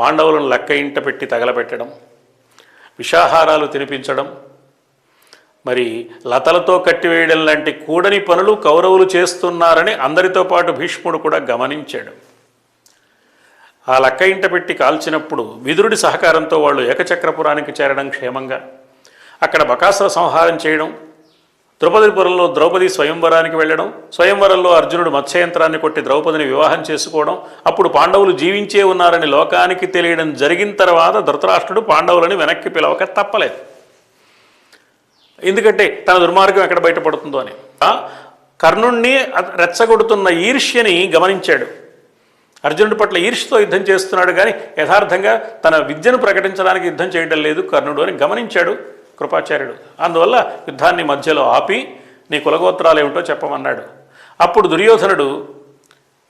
పాండవులను లెక్క ఇంట పెట్టి తగలబెట్టడం, విషాహారాలు తినిపించడం, మరి లతలతో కట్టివేయడం లాంటి కూడని పనులు కౌరవులు చేస్తున్నారని అందరితో పాటు భీష్ముడు కూడా గమనించాడు. ఆ లెక్క ఇంట పెట్టి కాల్చినప్పుడు విదురుడి సహకారంతో వాళ్ళు ఏకచక్రపురానికి చేరడం, క్షేమంగా అక్కడ బకాసుర సంహారం చేయడం, ద్రౌపదిపురంలో ద్రౌపది స్వయంవరానికి వెళ్ళడం, స్వయంవరంలో అర్జునుడు మత్స్యయంత్రాన్ని కొట్టి ద్రౌపదిని వివాహం చేసుకోవడం, అప్పుడు పాండవులు జీవించే ఉన్నారని లోకానికి తెలియడం జరిగిన తర్వాత ధృతరాష్ట్రుడు పాండవులని వెనక్కి పిలవక తప్పలేదు. ఎందుకంటే తన దుర్మార్గం ఎక్కడ బయటపడుతుందో అని. కర్ణుణ్ణి రెచ్చగొడుతున్న ఈర్ష్యని గమనించాడు. అర్జునుడి పట్ల ఈర్ష్యతో యుద్ధం చేస్తున్నాడు, కానీ యథార్థంగా తన విద్యను ప్రకటించడానికి యుద్ధం చేయడం లేదు కర్ణుడు అని గమనించాడు కృపాచార్యుడు. అందువల్ల యుద్ధాన్ని మధ్యలో ఆపి నీ కులగోత్రాలు ఏమిటో చెప్పమన్నాడు. అప్పుడు దుర్యోధనుడు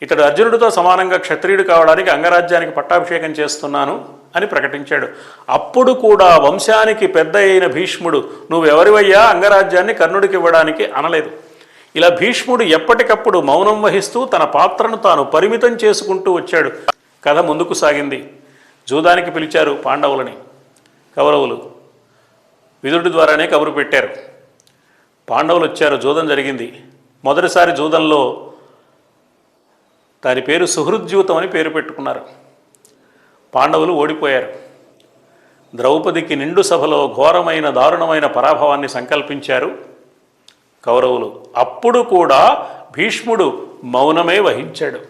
ఇతడు అర్జునుడితో సమానంగా క్షత్రియుడు కావడానికి అంగరాజ్యానికి పట్టాభిషేకం చేస్తున్నాను అని ప్రకటించాడు. అప్పుడు కూడా వంశానికి పెద్ద అయిన భీష్ముడు నువ్వెవరివయ్యా అంగరాజ్యాన్ని కర్ణుడికి ఇవ్వడానికి అనలేదు. ఇలా భీష్ముడు ఎప్పటికప్పుడు మౌనం వహిస్తూ తన పాత్రను తాను పరిమితం చేసుకుంటూ వచ్చాడు. కథ ముందుకు సాగింది. జూదానికి పిలిచారు పాండవులని కౌరవులు. విదురుడి ద్వారానే కబురు పెట్టారు. పాండవులు వచ్చారు, జూదం జరిగింది. మొదటిసారి జూదంలో దాని పేరు సుహృద్యూతం అని పేరు పెట్టుకున్నారు. పాండవులు ఓడిపోయారు. ద్రౌపదికి నిండు సభలో ఘోరమైన దారుణమైన పరాభవాన్ని సంకల్పించారు కౌరవులు. అప్పుడు కూడా భీష్ముడు మౌనమే వహించాడు.